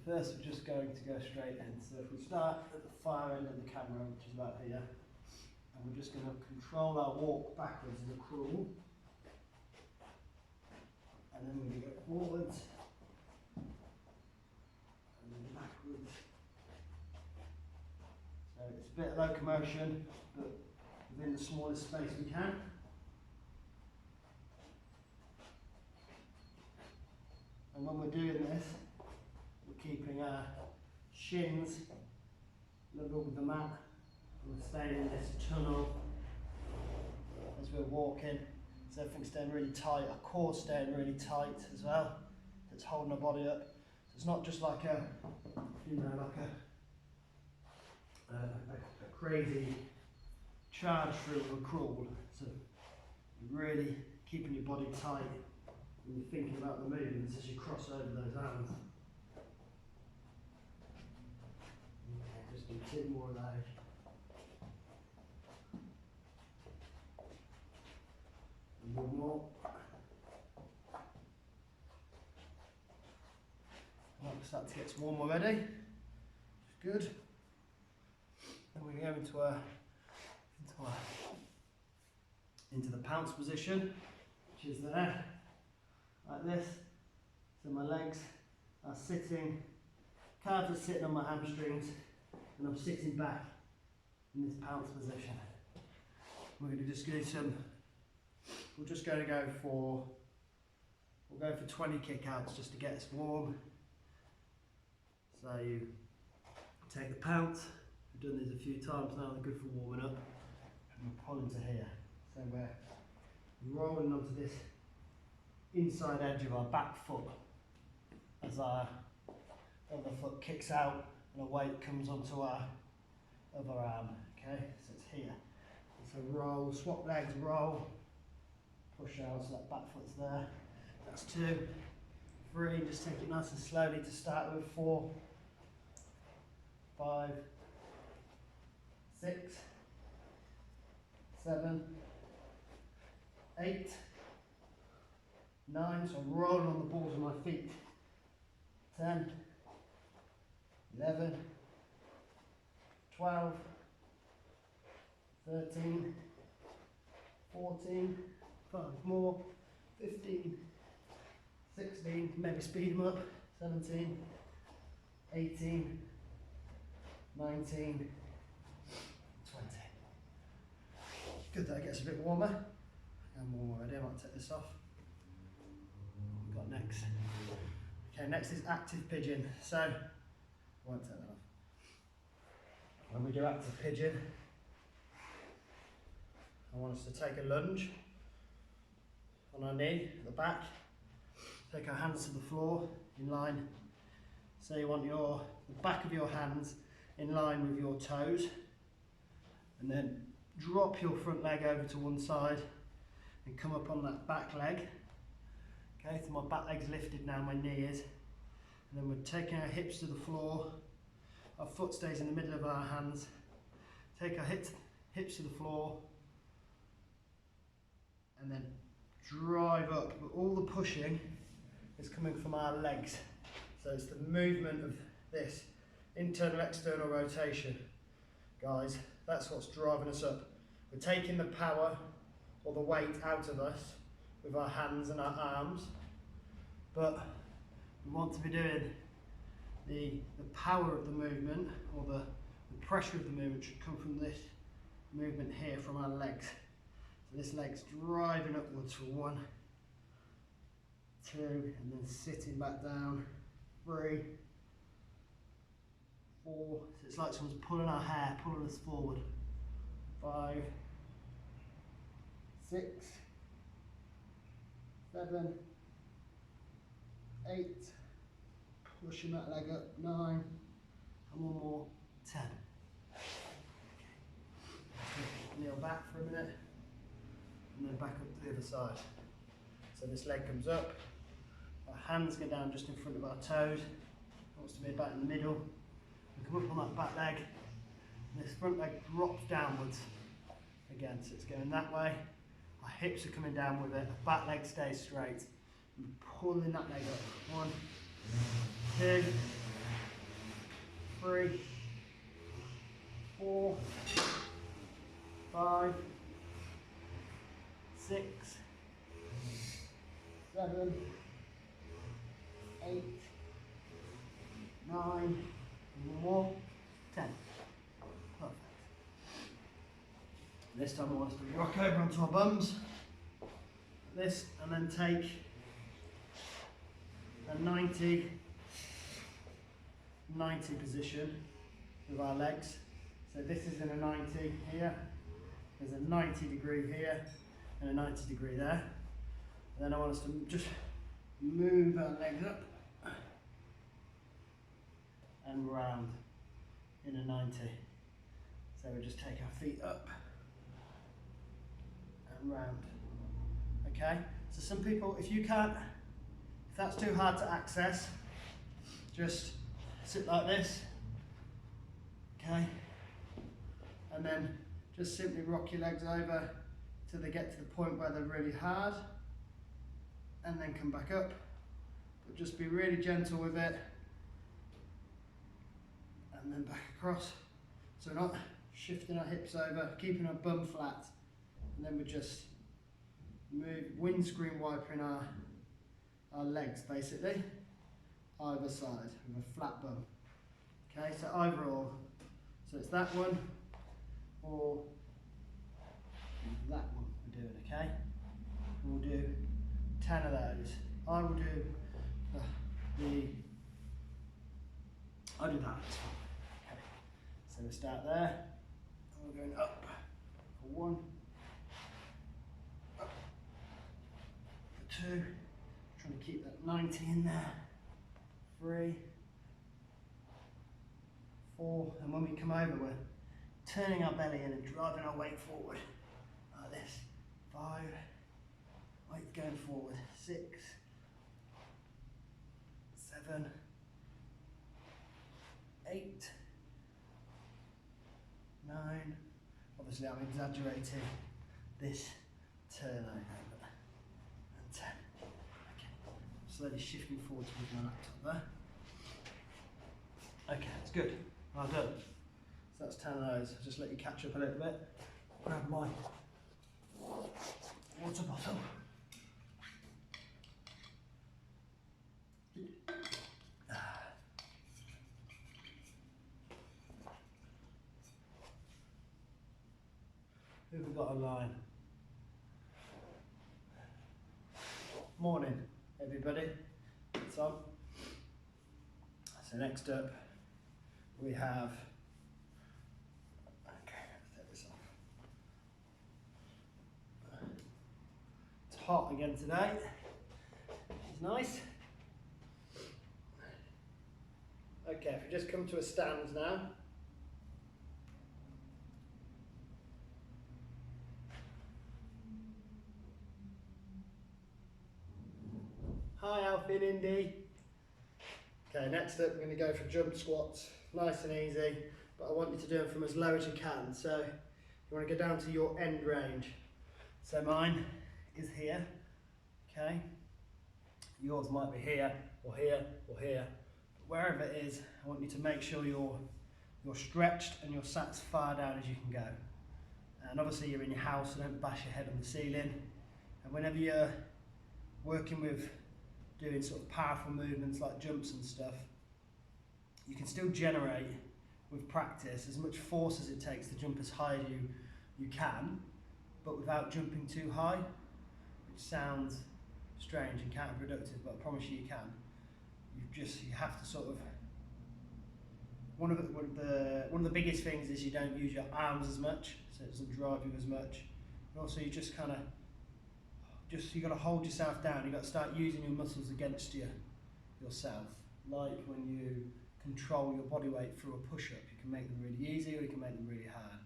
first we're just going to go straight in. So if we start at the far end of the camera, which is about here, and we're just going to control our walk backwards as a crawl. And then we're going to go forwards, and then backwards. So it's a bit of locomotion, but within the smallest space we can. And when we're doing this, we're keeping our shins level with the mat. We're staying in this tunnel as we're walking. So everything's staying really tight, our core's staying really tight as well. It's holding our body up. So it's not just like a, you know, like a crazy charge through a crawl. So you're really keeping your body tight when you're thinking about the movements as you cross over those arms. Okay, just do 2 more of those. And 1 more. I'll start to get some warm already, which is good. Then we go into the pounce position, which is there, like this. So my legs are sitting, calves are sitting on my hamstrings, and I'm sitting back in this pounce position. We're going to just do some. We're just going to go for. We'll go for 20 kick-outs just to get us warm. So you take the pounce. We've done these a few times now. They're good for warming up. And we'll pull into here. So we're rolling onto this inside edge of our back foot as our other foot kicks out and a weight comes onto our other arm. Okay, so it's here. So roll, swap legs, roll, push out so that back foot's there. That's 2, 3. Just take it nice and slowly to start with. 4, 5, 6, 7, 8, 9, so I'm rolling on the balls of my feet. 10, 11, 12, 13, 14, 5 more, 15, 16, maybe speed them up, 17, 18, 19, 20. Good, that gets a bit warmer. I'm warm already, I might take this off. What have we got next? Okay, next is active pigeon. So, I won't take that off. When we do active pigeon, I want us to take a lunge on our knee at the back. Take our hands to the floor in line. So you want the back of your hands in line with your toes, and then drop your front leg over to one side and come up on that back leg. Okay, so my back leg's lifted now, my knee is. And then we're taking our hips to the floor. Our foot stays in the middle of our hands. Take our hips to the floor. And then drive up. But all the pushing is coming from our legs. So it's the movement of this internal, external rotation. Guys, that's what's driving us up. We're taking the power or the weight out of us with our hands and our arms, but we want to be doing the power of the movement, or the pressure of the movement should come from this movement here from our legs. So this leg's driving upwards for 1, 2, and then sitting back down. 3, 4, so it's like someone's pulling our hair, pulling us forward. 5, 6, 7, 8, pushing that leg up, 9, and 1 more, 10. Okay. Kneel back for a minute, and then back up to the other side. So this leg comes up, our hands go down just in front of our toes, wants to be about in the middle. We come up on that back leg, and this front leg drops downwards again, so it's going that way. Our hips are coming down with it, the back leg stays straight. And pulling that leg up. 1, 2, 3, 4, 5, 6, 7, 8, 9, one more, 10. Perfect. This time I want us to rock over onto our bums, like this, and then take a 90 position with our legs. So this is in a 90 here, there's a 90 degree here, and a 90 degree there. And then I want us to just move our legs up and round in a 90. So we just take our feet up and round. Okay, so some people, if that's too hard to access, just sit like this, okay, and then just simply rock your legs over till they get to the point where they're really hard, and then come back up, but just be really gentle with it, and then back across, so we're not shifting our hips over, keeping our bum flat, and then we just move, windscreen wiping our legs basically, either side with a flat bum. Okay, so either or, so it's that one or that one we're doing, okay? We'll do 10 of those. I will do I'll do that. Okay, so we start there, and we're going up for 1, up for 2, trying to keep that 90 in there, 3, 4, and when we come over we're turning our belly in and driving our weight forward, like this, 5, weight going forward, 6, 7, 8, 9, obviously I'm exaggerating this turnover, and 10. Okay, slowly shifting forward with my laptop there. Okay, that's good, well done. So that's 10 of those. I'll just let you catch up a little bit. Grab my water bottle. Who have we got online? Morning, everybody. It's on. So next up, we have. Okay, let's take this off. It's hot again today. It's nice. Okay, if we just come to a stand now. Hi Alfie and Indy. Okay, next up we're going to go for jump squats, nice and easy, but I want you to do them from as low as you can. So you want to go down to your end range. So mine is here, okay? Yours might be here, or here, or here. But wherever it is, I want you to make sure you're stretched and you're sat as far down as you can go. And obviously you're in your house, so don't bash your head on the ceiling. And whenever you're working with doing sort of powerful movements like jumps and stuff, you can still generate with practice as much force as it takes to jump as high as you can, but without jumping too high, which sounds strange and counterproductive, but I promise you can. You have to sort of, one of the biggest things is you don't use your arms as much, so it doesn't drive you as much, and also you just kind of you got to hold yourself down. You got to start using your muscles against yourself, like when you control your body weight through a push-up. You can make them really easy or you can make them really hard.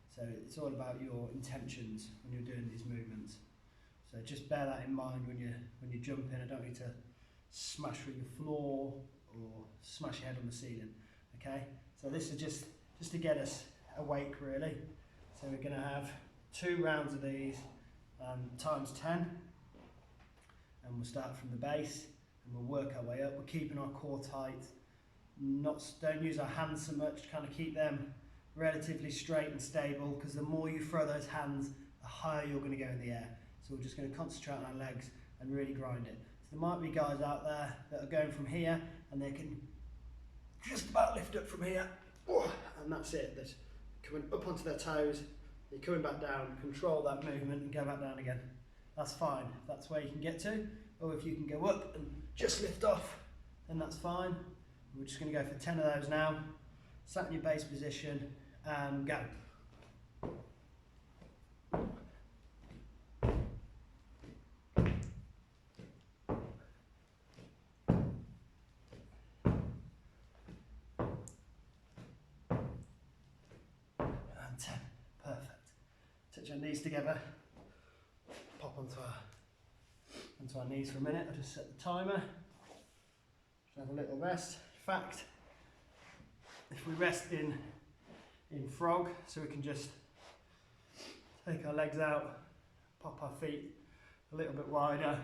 So it's all about your intentions when you're doing these movements. So just bear that in mind when you're jumping. I don't need to smash through your floor or smash your head on the ceiling. Okay. So this is just to get us awake really. So we're going to have 2 rounds of these. Times 10, and we'll start from the base and we'll work our way up. We're keeping our core tight, don't use our hands so much, kind of keep them relatively straight and stable, because the more you throw those hands, the higher you're going to go in the air. So we're just going to concentrate on our legs and really grind it. So there might be guys out there that are going from here and they can just about lift up from here, and that's it. They're coming up onto their toes, they're coming back down, control that movement and go back down again. That's fine, if that's where you can get to, or if you can go up and just lift off, then that's fine. We're just going to go for 10 of those now. Sat in your base position and go. And 10, perfect. Touch our knees together, pop onto our knees for a minute. I'll just set the timer, just have a little rest. In fact, if we rest in frog, so we can just take our legs out, pop our feet a little bit wider,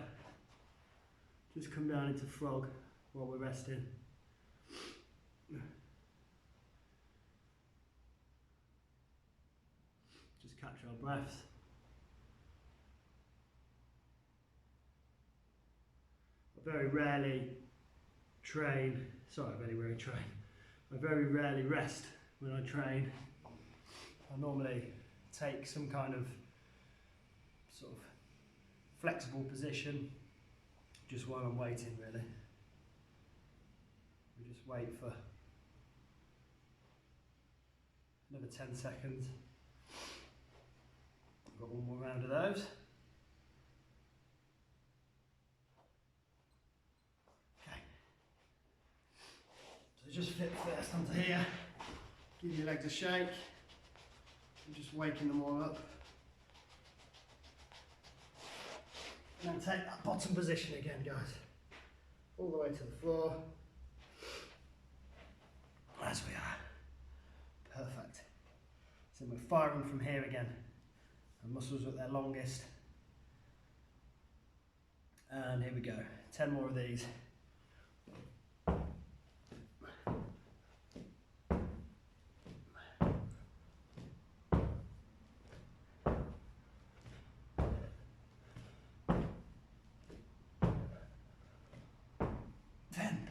just come down into frog while we're resting. Just catch our breaths. I very rarely rest when I train. I normally take some kind of sort of flexible position just while I'm waiting, really. We just wait for another 10 seconds. I've got one more round of those. Just flip first onto here, give your legs a shake, and just waking them all up. And then take that bottom position again, guys, all the way to the floor, as we are. Perfect. So we're firing from here again. Our muscles at their longest. And here we go, 10 more of these.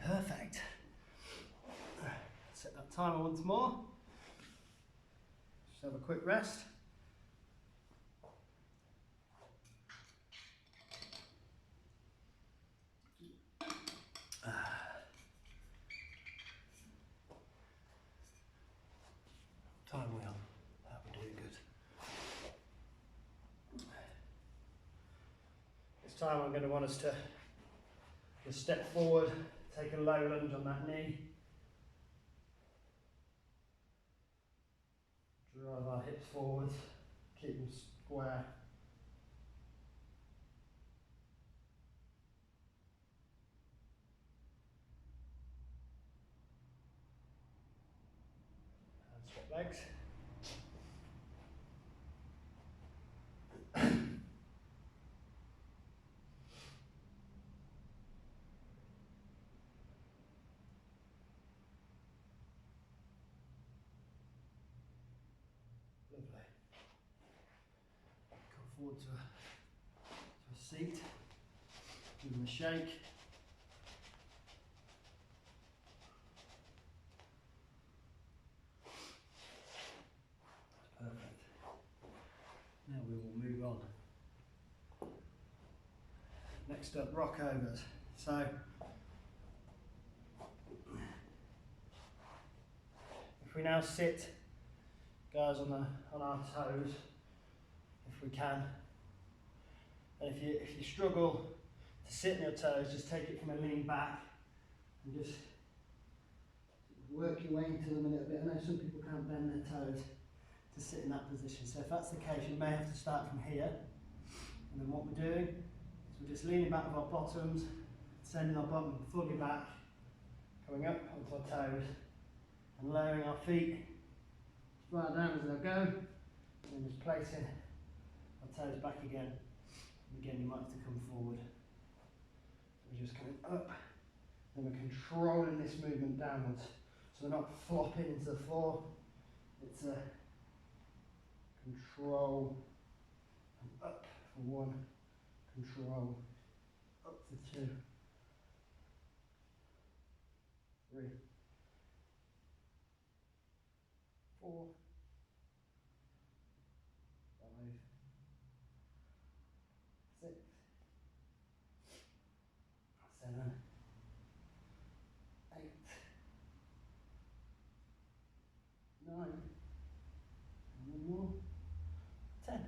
Perfect. Set that timer once more. Just have a quick rest. Time wheel. That would do good. This time I'm going to want us to just step forward. Take a low lunge on that knee. Drive our hips forwards, keep them square. And swap legs. Lovely. Come forward to a seat. Give them a shake. Perfect. Now we will move on. Next up, rock overs. So if we now sit, guys, on our toes, if we can, and if you struggle to sit on your toes, just take it from a lean back and just work your way into them a little bit. I know some people can't bend their toes to sit in that position, so if that's the case, you may have to start from here. And then what we're doing is we're just leaning back with our bottoms, sending our bottom fully back, coming up onto our toes, and lowering our feet as far down as they'll go, and then just placing our toes back again. And again, you might have to come forward. So we're just coming up, and we're controlling this movement downwards. So we're not flopping into the floor. It's a control and up for 1, control up for 2, 3, 4, 5, 6, 7, 8, 9, and 1 more, 10.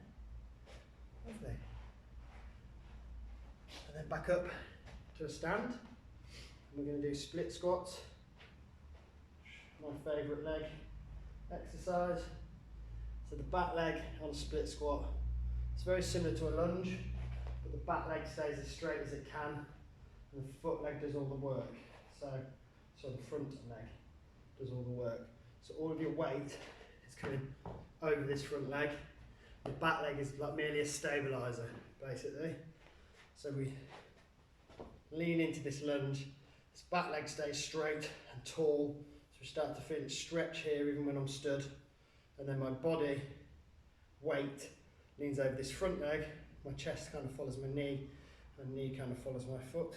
Lovely. And then back up to a stand. And we're going to do split squats. My favourite leg exercise. So the back leg on a split squat, it's very similar to a lunge, but the back leg stays as straight as it can, and the foot leg does all the work. So the front leg does all the work. So all of your weight is coming over this front leg. The back leg is like merely a stabiliser, basically. So we lean into this lunge. This back leg stays straight and tall. So we start to feel it stretch here even when I'm stood. And then my body weight leans over this front leg. My chest kind of follows my knee. My knee kind of follows my foot.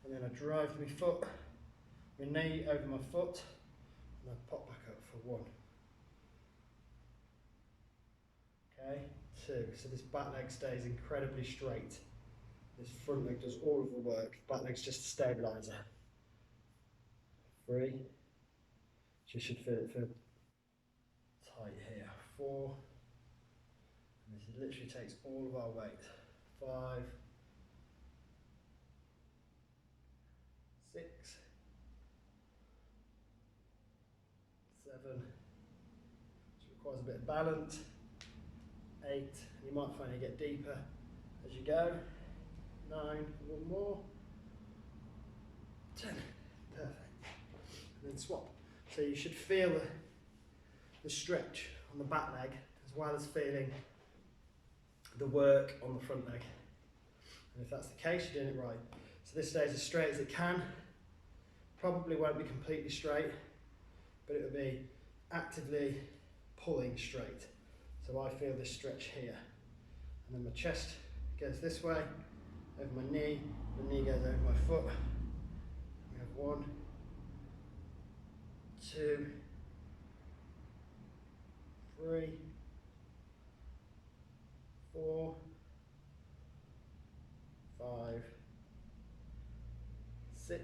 And then I drive my foot, my knee over my foot, and I pop back up for 1. Okay, 2. So this back leg stays incredibly straight. This front leg does all of the work. Back leg's just a stabiliser. 3. So you should feel it feel tight here. 4. And this literally takes all of our weight. 5. 6. 7. This requires a bit of balance. 8. You might find you get deeper as you go. 9. 1 more. 10. Perfect. And then swap. So you should feel the stretch on the back leg as well as feeling the work on the front leg. And if that's the case, you're doing it right. So this stays as straight as it can. Probably won't be completely straight, but it will be actively pulling straight. So I feel this stretch here. And then my chest goes this way, over my knee goes over my foot. We have 1, 2, 3, 4, 5, 6,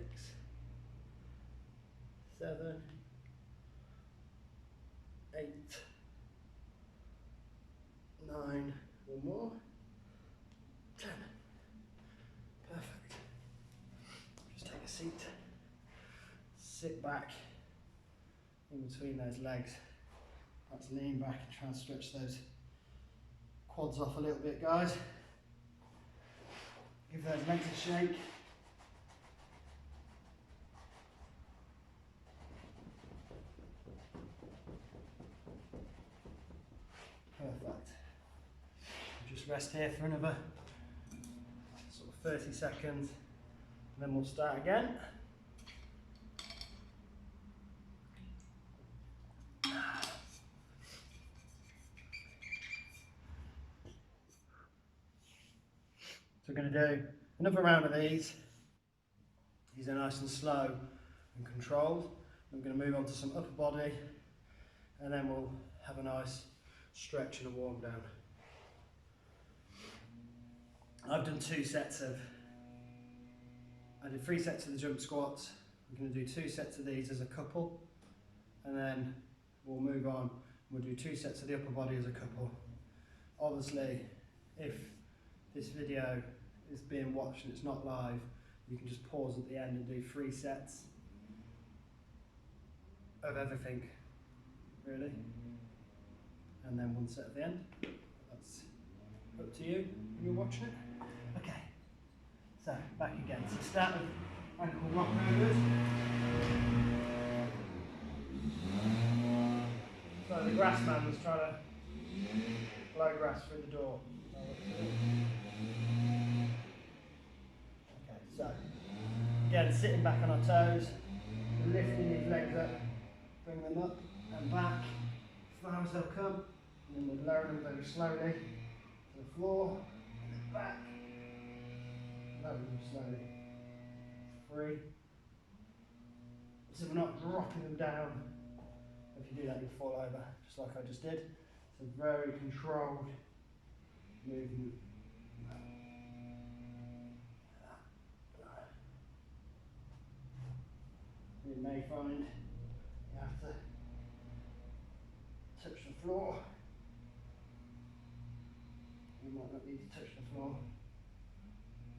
7, 8, 9, 1 more, 10. Perfect. Just take a seat, sit back in between those legs. Let's lean back and try and stretch those quads off a little bit, guys. Give those legs a shake. Perfect. Just rest here for another sort of 30 seconds, and then we'll start again. So we're going to do another round of these. These are nice and slow and controlled. I'm going to move on to some upper body, and then we'll have a nice stretch and a warm down. I've done 2 sets of, I did 3 sets of the jump squats. We're going to do 2 sets of these as a couple, and then we'll move on. We'll do 2 sets of the upper body as a couple. Obviously, if this video is being watched and it's not live, you can just pause at the end and do 3 sets of everything, really, and then 1 set at the end. That's up to you when you're watching it. Okay, so back again. So start with ankle rock movers. So the grass man was trying to blow grass through the door. Okay, so again, sitting back on our toes, lifting these legs up bring them up and back as far as they'll come, and then we'll lower them very slowly to the floor, and then back, lower them slowly, 3. So we're not dropping them down. If you do that, you'll fall over, just like I just did. So very controlled movement. You may find you have to touch the floor. You might not need to touch the floor.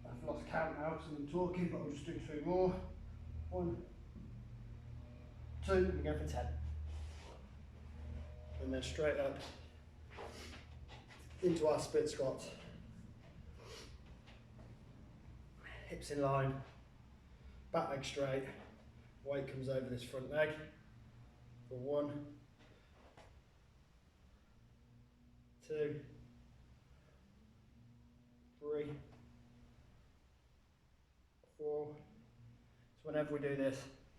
I've lost count now because I'm talking, but I'll just do 3 more. 1, 2, and we go for 10. And then straight up into our split squat. Hips in line, back leg straight, weight comes over this front leg for 1, 2, 3, 4. So whenever we do this,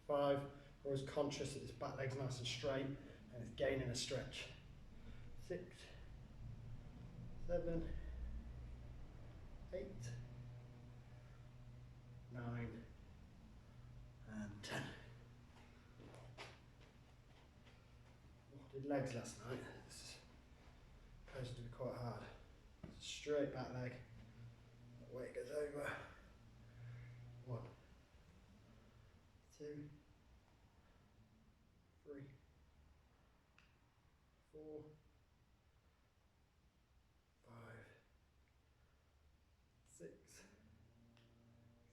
5, we're always conscious that this back leg's nice and straight and it's gaining a stretch. 6, 7, 8, 9, and 10. I did legs last night. This is supposed to be quite hard. Straight back leg. That weight goes over. 1, 2, 3, 4, 5, 6,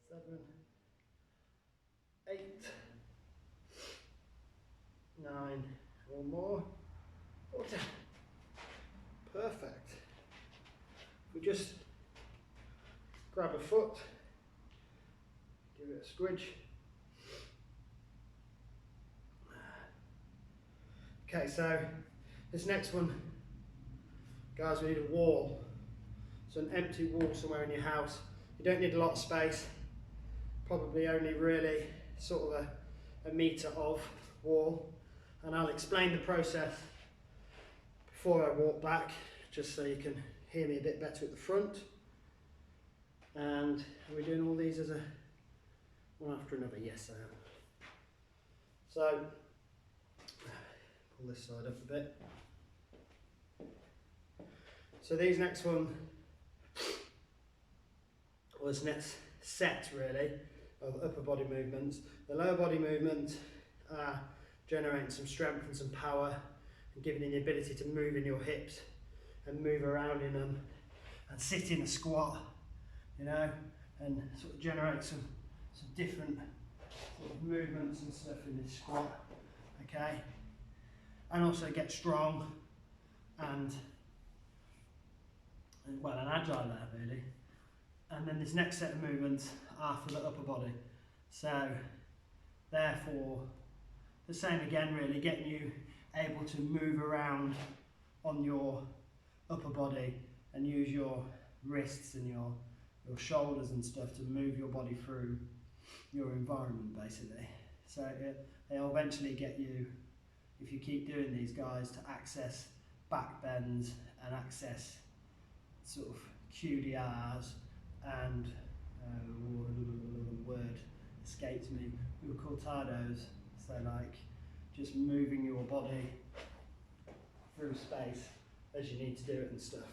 7, 8, 9, 1 more, 10. Perfect. We just grab a foot, give it a squidge. Okay, so this next one, guys, we need a wall. So an empty wall somewhere in your house. You don't need a lot of space, probably only really sort of a metre of wall. And I'll explain the process before I walk back, just so you can hear me a bit better at the front. And are we doing all these as a one after another? Yes, I am. So pull this side up a bit. So these next one, or this next set really, of upper body movements. The lower body movements are generating some strength and some power and giving you the ability to move in your hips and move around in them and sit in a squat, you know, and sort of generate some different sort of movements and stuff in this squat, okay? And also get strong and well, and agile there really. And then this next set of movements are for the upper body. So therefore, the same again really, getting you able to move around on your upper body and use your wrists and your shoulders and stuff to move your body through your environment basically. So they'll eventually get you, if you keep doing these guys, to access back bends and access sort of QDRs and word escapes me, we were called cortados, so like just moving your body through space as you need to do it and stuff.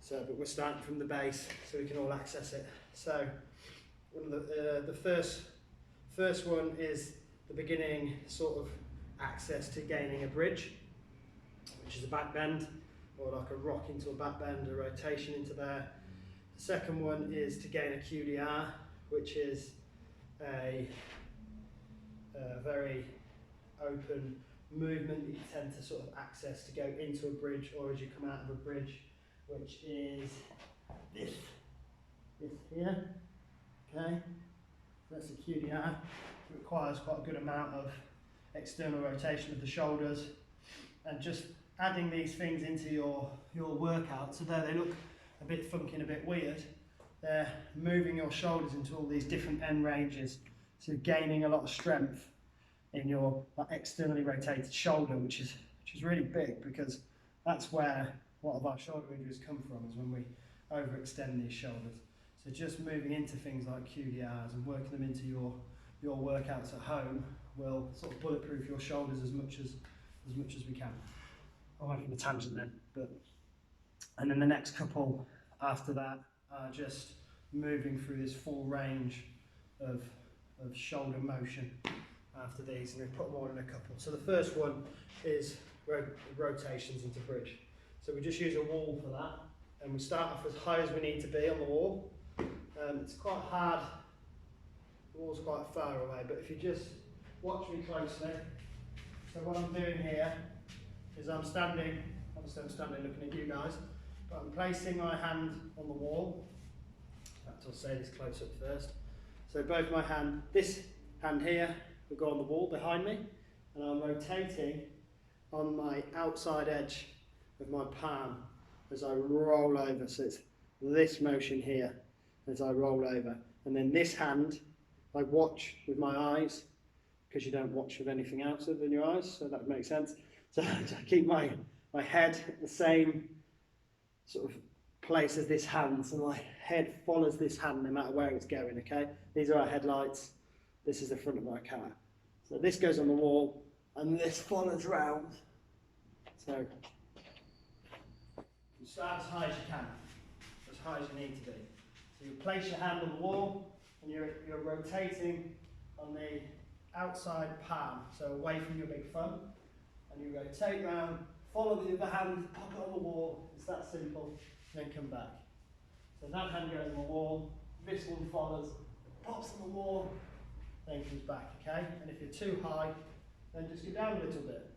So, but we're starting from the base so we can all access it. So one of the first one is the beginning sort of access to gaining a bridge, which is a back bend, or like a rock into a back bend, a rotation into there. The second one is to gain a QDR, which is a very open movement that you tend to sort of access to go into a bridge or as you come out of a bridge, which is this here, okay? So that's a QDR. It requires quite a good amount of external rotation of the shoulders, and just adding these things into your workout, so there they look a bit funky and a bit weird. They're moving your shoulders into all these different end ranges, so gaining a lot of strength in your externally rotated shoulder, which is really big, because that's where a lot of our shoulder injuries come from, is when we overextend these shoulders. So just moving into things like QDRs and working them into your workouts at home will sort of bulletproof your shoulders as much as we can. I'm making a tangent then, and then the next couple after that are just moving through this full range of shoulder motion after these, and we've put more in a couple. So the first one is rotations into bridge. So we just use a wall for that, and we start off as high as we need to be on the wall. It's quite hard, the wall's quite far away, but if you just watch me closely. So what I'm doing here is I'm standing, obviously I'm standing looking at you guys, but I'm placing my hand on the wall. In fact, I'll say this close up first. So both my hand, this hand here will go on the wall behind me, and I'm rotating on my outside edge of my palm as I roll over. So it's this motion here as I roll over. And then this hand, I watch with my eyes, because you don't watch with anything else other than your eyes, so that makes sense. So I keep my head at the same sort of place as this hand, so my head follows this hand no matter where it's going, okay? These are our headlights, this is the front of my car. So this goes on the wall, and this follows round. So you start as high as you can, as high as you need to be. So you place your hand on the wall, and you're rotating on the outside palm, so away from your big thumb, and you rotate round, follow the other hand, pop it on the wall. It's that simple, then come back. So that hand goes on the wall, this one follows, pops on the wall, then comes back, okay? And if you're too high, then just go down a little bit.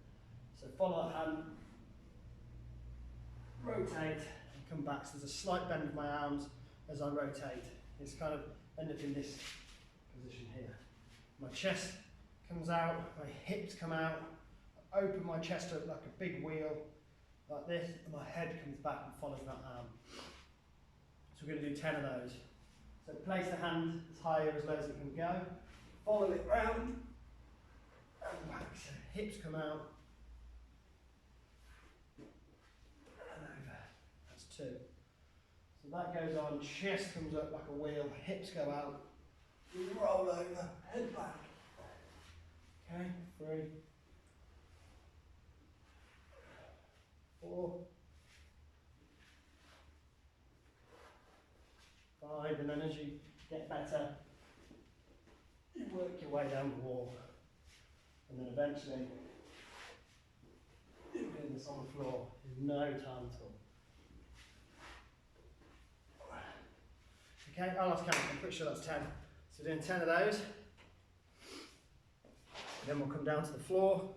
So follow that hand, rotate, and come back. So there's a slight bend of my arms as I rotate. It's kind of end up in this position here. My chest comes out, my hips come out, I open my chest up like a big wheel, like this, and my head comes back and follows that arm. So we're going to do 10 of those. So place the hand as high or as low as it can go, follow it round, and back. So hips come out, and over. That's 2. So that goes on, chest comes up like a wheel, hips go out, we roll over, head back. Okay, 3, 4, 5, and then as you get better, you work your way down the wall, and then eventually you're doing this on the floor in no time at all. Okay, I'll last count, I'm pretty sure that's 10. So doing 10 of those, then we'll come down to the floor,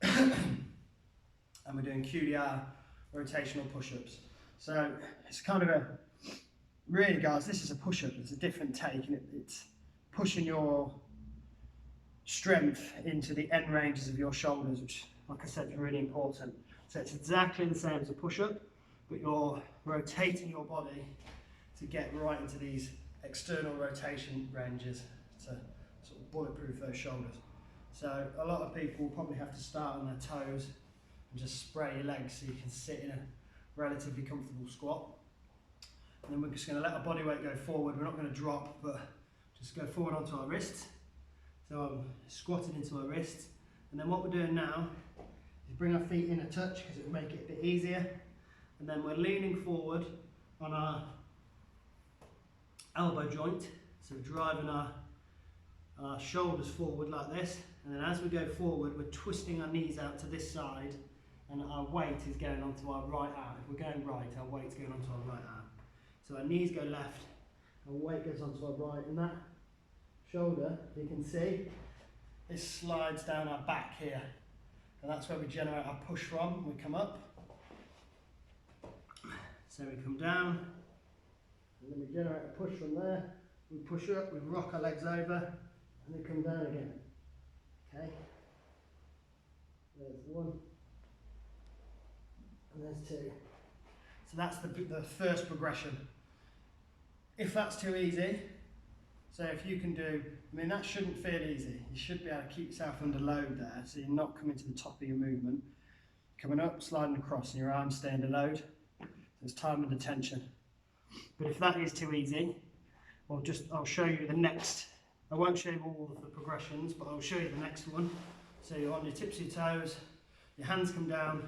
and we're doing QDR rotational push-ups. So it's kind of a, really guys, this is a push-up, it's a different take, and it's pushing your strength into the end ranges of your shoulders, which, like I said, is really important. So it's exactly the same as a push-up, but you're rotating your body to get right into these external rotation ranges to sort of bulletproof those shoulders. So a lot of people will probably have to start on their toes and just spray your legs so you can sit in a relatively comfortable squat. And then we're just going to let our body weight go forward. We're not going to drop, but just go forward onto our wrists. So I'm squatting into my wrists. And then what we're doing now is bring our feet in a touch, because it will make it a bit easier. And then we're leaning forward on our elbow joint, so we're driving our shoulders forward like this, and then as we go forward we're twisting our knees out to this side, and our weight is going onto our right arm. If we're going right, our weight's going onto our right arm. So our knees go left, our weight goes onto our right, and that shoulder, you can see, it slides down our back here, and that's where we generate our push from. We come up, so we come down, and then we generate a push from there. We push up, we rock our legs over, and then come down again. Okay? There's 1, and there's 2. So that's the first progression. If that's too easy, So if you can do, I mean that shouldn't feel easy. You should be able to keep yourself under load there, so you're not coming to the top of your movement. Coming up, sliding across, and your arms stay under load. So it's time and attention. But if that is too easy, I'll show you the next. I won't show you all of the progressions, but I'll show you the next one. So you're on your tips of your toes, your hands come down,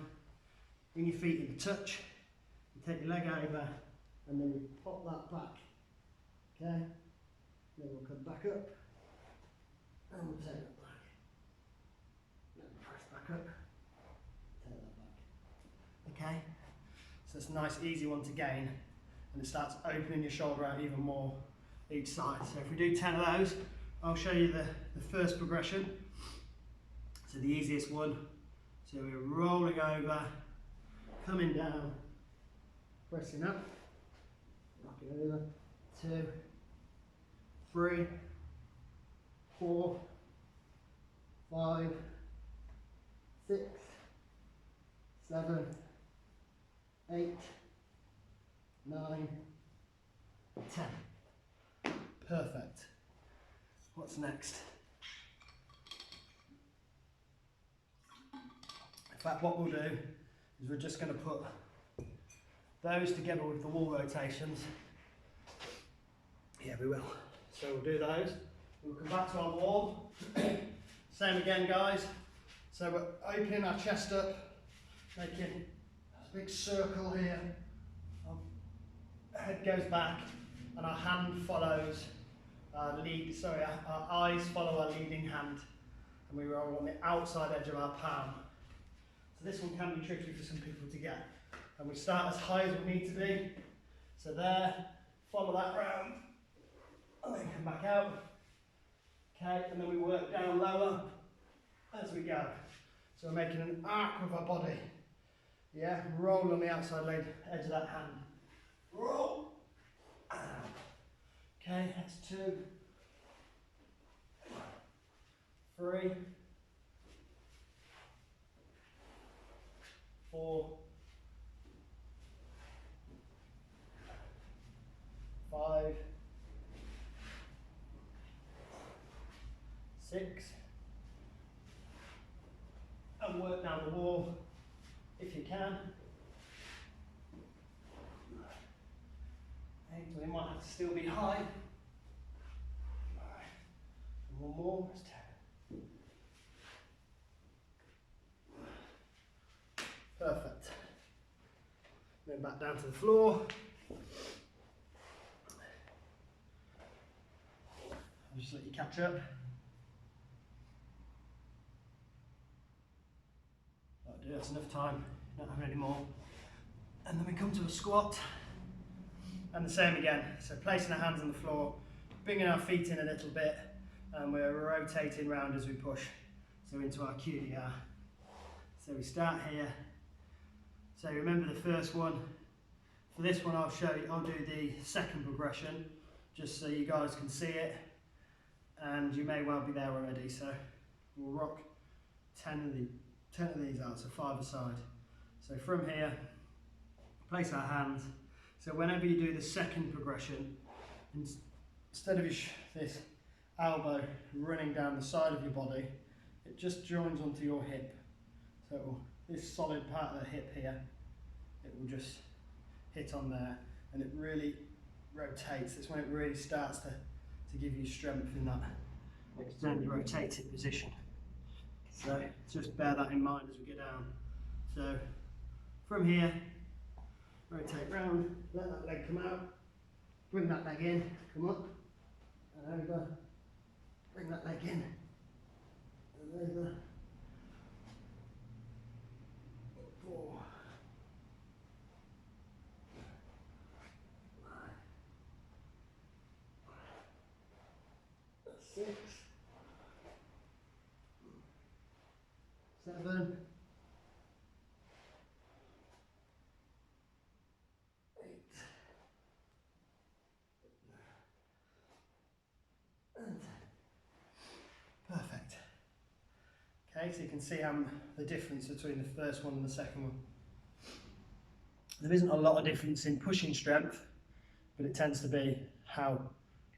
bring your feet into touch, you take your leg over, and then you pop that back. Okay? Then we'll come back up, and we'll take that back. Then press back up, take that back. Okay? So it's a nice easy one to gain, and it starts opening your shoulder out even more each side. So if we do 10 of those, I'll show you the first progression. So the easiest one. So we're rolling over, coming down, pressing up, rocking over, 2, 3, 4, 5, 6, 7, 8, 9, 10. Perfect. What's next? In fact, what we'll do is we're just going to put those together with the wall rotations. Yeah, we will. So we'll do those. We'll come back to our wall. Same again, guys. So we're opening our chest up, making a big circle here. Our head goes back, and our hand follows our lead. Sorry, our eyes follow our leading hand, and we roll on the outside edge of our palm. So this one can be tricky for some people to get. And we start as high as we need to be. So there, follow that round, and then come back out. Okay, and then we work down lower as we go. So we're making an arc with our body. Yeah, roll on the outside leg, edge of that hand. Roll. Out. Okay, that's 2, 3, 4, 5, 6, and work down the wall if you can. 8, so they might have to still be high. And one more, that's 10. Perfect. Then back down to the floor. I'll just let you catch up. That'll do, that's enough time. Don't have any more. And then we come to a squat. And the same again. So placing our hands on the floor, bringing our feet in a little bit, and we're rotating round as we push. So into our QDR. So we start here. So remember the first one. For this one I'll do the second progression, just so you guys can see it. And you may well be there already, so we'll rock 10 of these out, so 5 aside. So from here, place our hands. So whenever you do the second progression, instead of this elbow running down the side of your body, it just joins onto your hip. So this solid part of the hip here, it will just hit on there, and it really rotates. It's when it really starts to give you strength in that extended rotated position. So just bear that in mind as we go down. So from here, rotate round, let that leg come out, bring that leg in, come up, and over, bring that leg in, and over, 4, 6, 7, 8, and 10. Perfect. Okay, so you can see the difference between the first one and the second one. There isn't a lot of difference in pushing strength, but it tends to be how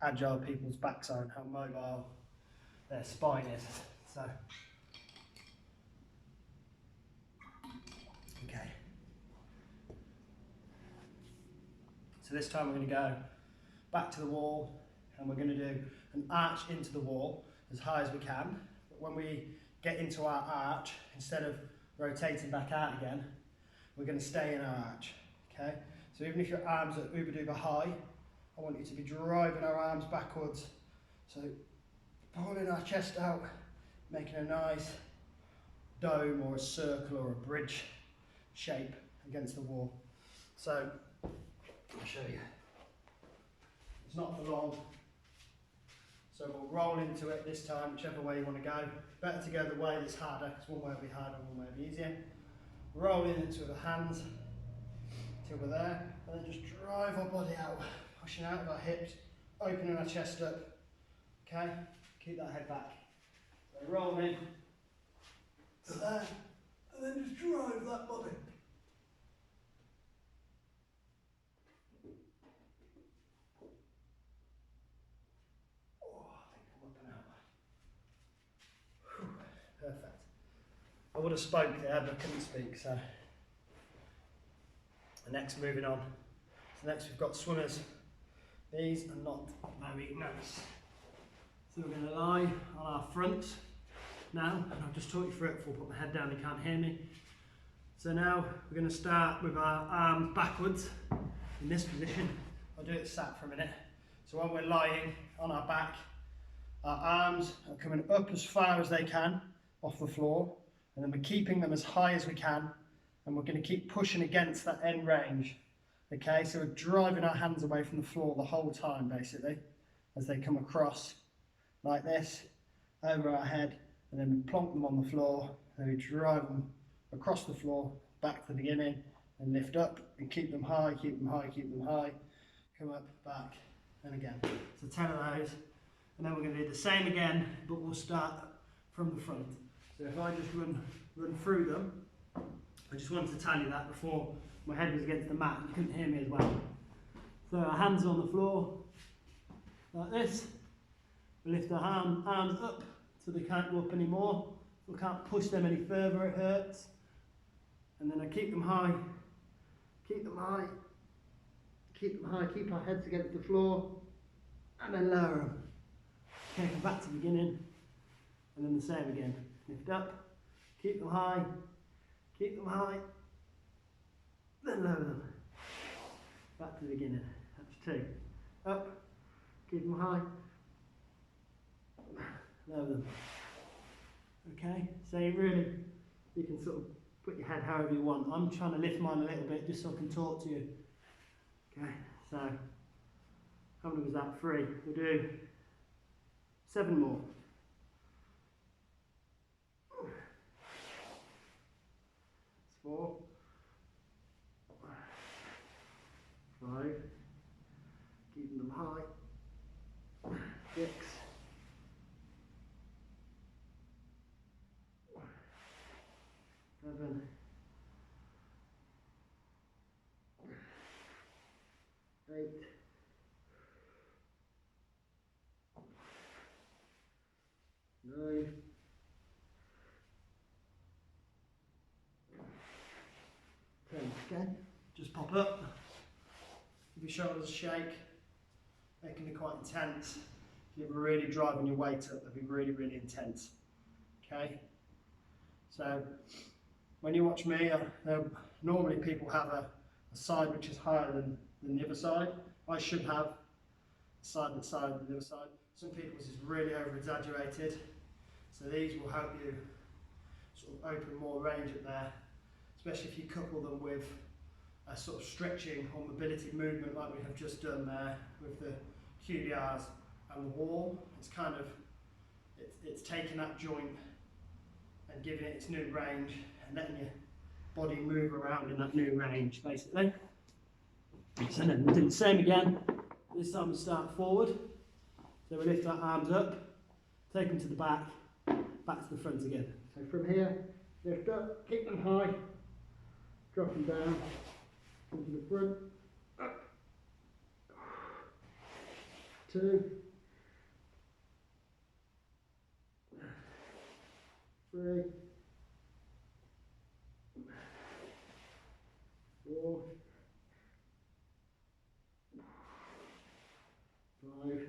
agile people's backs are and how mobile their spine is. So, okay. So this time we're going to go back to the wall and we're going to do an arch into the wall as high as we can. But when we get into our arch, instead of rotating back out again, we're going to stay in our arch. Okay? So even if your arms are uber duper high, I want you to be driving our arms backwards. So pulling our chest out, making a nice dome or a circle or a bridge shape against the wall. So I'll show you. It's not for long. So we'll roll into it this time, whichever way you want to go. Better to go the way that's harder, because one way will be harder, one way will be easier. Roll in into the hands till we're there, and then just drive our body out, pushing out of our hips, opening our chest up. Okay, keep that head back. So roll in to there, and then just drive that body. Perfect. I would have spoke there, but I couldn't speak, so. The next, moving on. So next we've got swimmers. These are not very nice. So we're going to lie on our front now, and I've just taught you through it before I put my head down, you can't hear me. So now we're going to start with our arms backwards in this position. I'll do it sat for a minute. So when we're lying on our back, our arms are coming up as far as they can off the floor, and then we're keeping them as high as we can, and we're going to keep pushing against that end range. Okay, so we're driving our hands away from the floor the whole time, basically, as they come across like this, over our head, and then we plonk them on the floor, and we drive them across the floor, back to the beginning, and lift up, and keep them high, keep them high, keep them high, come up, back, and again. So 10 of those, and then we're going to do the same again, but we'll start from the front. So if I just run through them, I just wanted to tell you that before my head was against the mat, you couldn't hear me as well. So our hands on the floor, like this. We lift our arms up so they can't go up anymore. We can't push them any further, it hurts. And then I keep them high, keep them high, keep them high, keep our heads against the floor, and then lower them. Okay, come back to the beginning, and then the same again. Lift up, keep them high, then lower them. Back to the beginning. That's 2. Up, keep them high, lower them. Okay, so you can sort of put your head however you want. I'm trying to lift mine a little bit just so I can talk to you. Okay, so how many was that? 3. We'll do 7 more. 4, 5, keeping them high, 6, 7, 8, 9, 10. Okay, just pop up, give your shoulders a shake, making it quite intense. If you're really driving your weight up, that'd be really, really intense. Okay, so when you watch me, normally people have a side which is higher than the other side. I should have a side that's higher than the other side. Some people's is really over exaggerated, so these will help you sort of open more range up there, especially if you couple them with a sort of stretching or mobility movement like we have just done there with the QDRs and the wall. It's kind of, it's taking that joint and giving it its new range and letting your body move around in that new range, basically. So then we'll do the same again. This time we start forward. So we lift our arms up, take them to the back to the front again. So from here, lift up, keep them high, drop them down, into the front, up, 2, 3, 4, 5,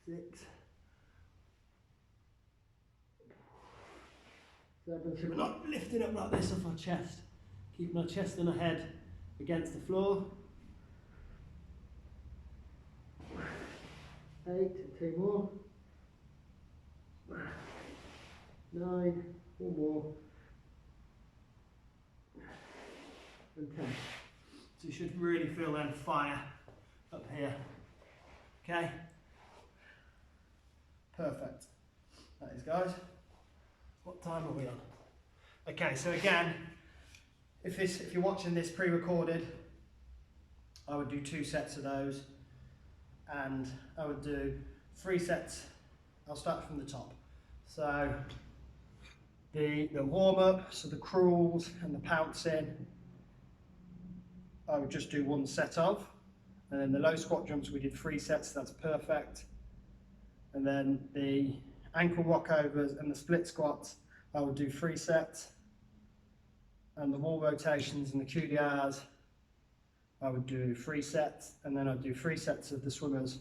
6, 7. So we're not lifting up like this off our chest, keeping our chest and our head against the floor. 8, 2 more. 9, 1 more. And 10. So you should really feel that fire up here. Okay? Perfect. That is, guys. What time are we on? Okay, so again, if you're watching this pre-recorded, I would do 2 sets of those, and I would do 3 sets. I'll start from the top. So the warm-up, so the crawls and the pouncing, I would just do 1 set of. And then the low squat jumps, we did 3 sets, that's perfect. And then the ankle walkovers and the split squats, I would do 3 sets. And the wall rotations and the QDRs, I would do 3 sets. And then I'd do 3 sets of the swimmers,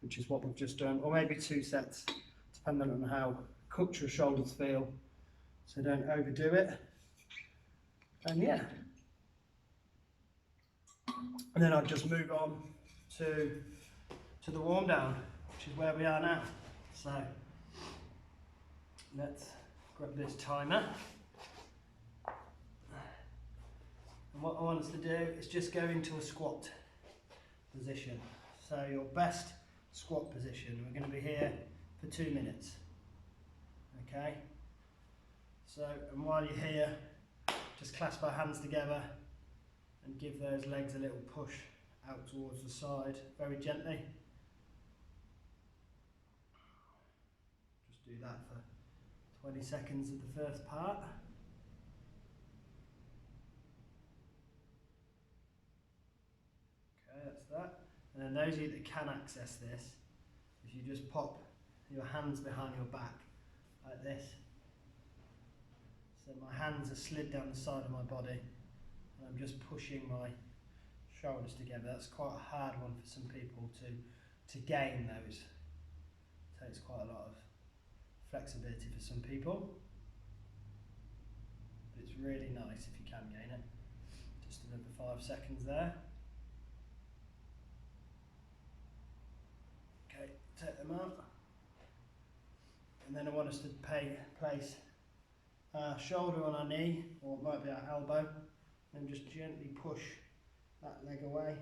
which is what we've just done, or maybe 2 sets, depending on how cooked your shoulders feel. So don't overdo it. And yeah. And then I'll just move on to the warm down, which is where we are now. So let's grab this timer. And what I want us to do is just go into a squat position. So your best squat position. We're going to be here for 2 minutes. Okay? So, and while you're here, just clasp our hands together and give those legs a little push out towards the side, very gently. Just do that for 20 seconds of the first part. Okay, that's that. And then those of you that can access this, if you just pop your hands behind your back like this. So my hands are slid down the side of my body and I'm just pushing my shoulders together. That's quite a hard one for some people to gain those. It takes quite a lot of flexibility for some people. But it's really nice if you can gain it. Just another 5 seconds there. Okay, take them out. And then I want us to place our shoulder on our knee, or it might be our elbow, and just gently push that leg away.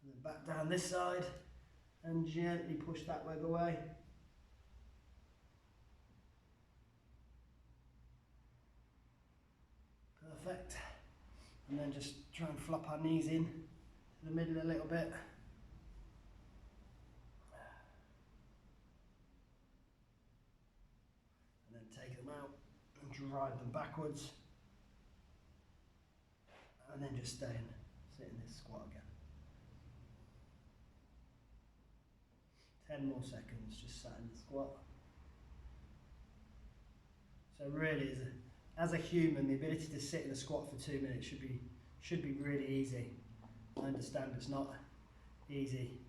And then back down this side, and gently push that leg away. Perfect. And then just try and flop our knees in to the middle a little bit. And then take them out and drive them backwards. And then just sit in this squat again. 10 more seconds, just sat in the squat. So really, as a human, the ability to sit in a squat for 2 minutes should be really easy. I understand it's not easy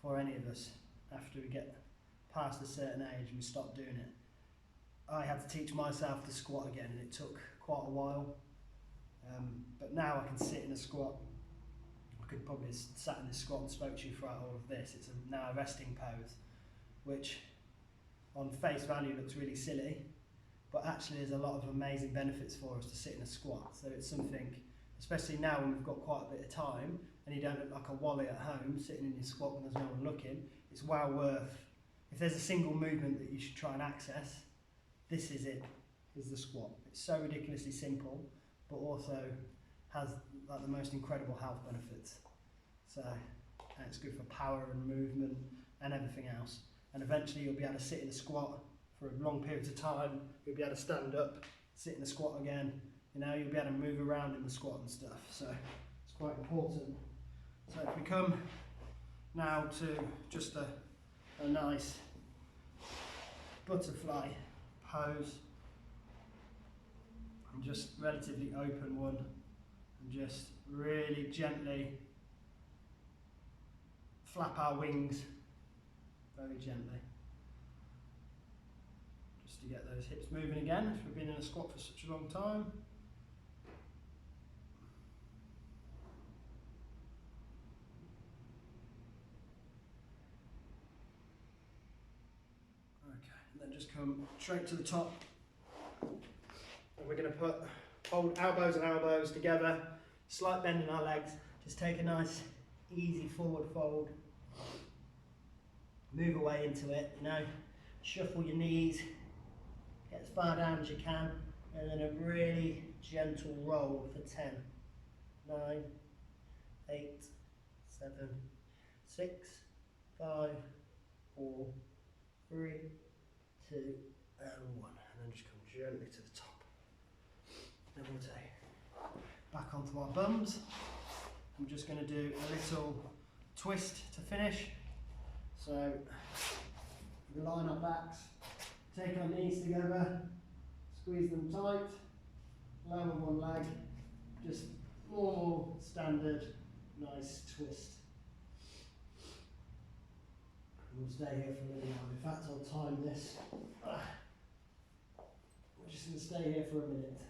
for any of us after we get past a certain age and we stop doing it. I had to teach myself to squat again, and it took quite a while. But now I can sit in a squat. I could probably have sat in this squat and spoke to you throughout all of this. It's now a resting pose, which on face value looks really silly, but actually there's a lot of amazing benefits for us to sit in a squat. So it's something, especially now when we've got quite a bit of time and you don't look like a wally at home sitting in your squat when there's no one looking, it's well worth, if there's a single movement that you should try and access, this is it, is the squat. It's so ridiculously simple, but also has like the most incredible health benefits. So, and it's good for power and movement and everything else. And eventually you'll be able to sit in a squat for long periods of time. You'll be able to stand up sit in the squat again. You know, you'll be able to move around in the squat and stuff. So it's quite important. So if we come now to just a nice butterfly pose, and just relatively open one, and just really gently flap our wings very gently, just to get those hips moving again if we've been in a squat for such a long time. And then just come straight to the top. And we're going to hold elbows and elbows together, slight bend in our legs. Just take a nice, easy forward fold. Move away into it, you know, shuffle your knees, get as far down as you can, and then a really gentle roll for 10, 9, 8, 7, 6, 5, 4, 3, 2, and 1, and then just come gently to the top. Then we'll take back onto our bums. I'm just going to do a little twist to finish. So we line our backs, take our knees together, squeeze them tight, lower one leg, just normal, standard, nice twist. We'll stay here for a minute now. In fact, I'll time this. We're just going to stay here for a minute.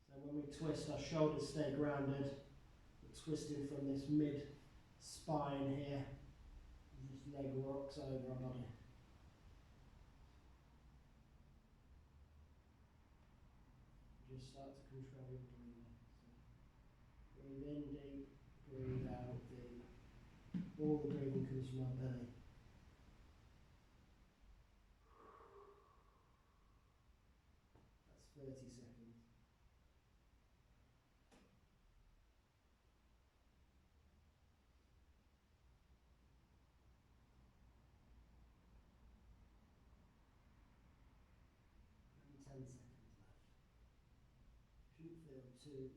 So when we twist, our shoulders stay grounded. We're twisting from this mid-spine here. This leg rocks over our body. Just start to control your breathing. So breathe in deep, breathe out deep. All the breathing comes from our belly. That's 30 seconds. And 10 seconds left. Shouldn't feel too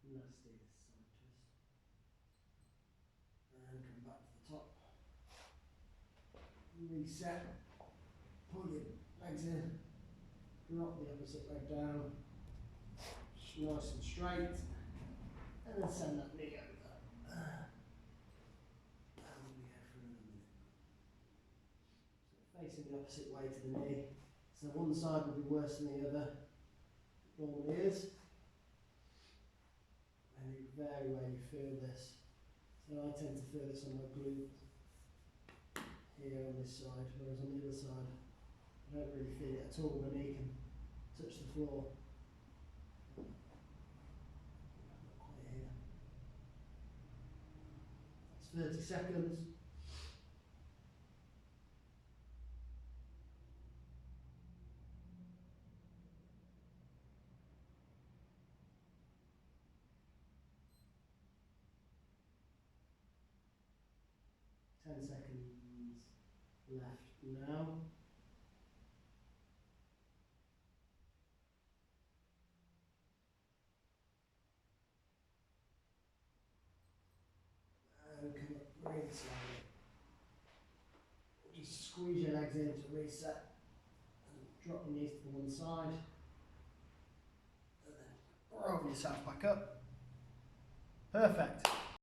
nasty, this side twist. And come back to the top. Reset. Pull your legs in. Drop the opposite leg down. Nice and straight. And then send that knee over. And we'll be here for another minute. So facing the opposite way to the knee. So one side will be worse than the other. It normally is. And it vary where you feel this. So I tend to feel this on my glute here on this side, whereas on the other side I don't really feel it at all. My knee can touch the floor. Not quite here. That's 30 seconds. Seconds left now. And come up really slowly. Just squeeze your legs in to reset. And drop your knees to the one side. And then roll yourself back up. Perfect.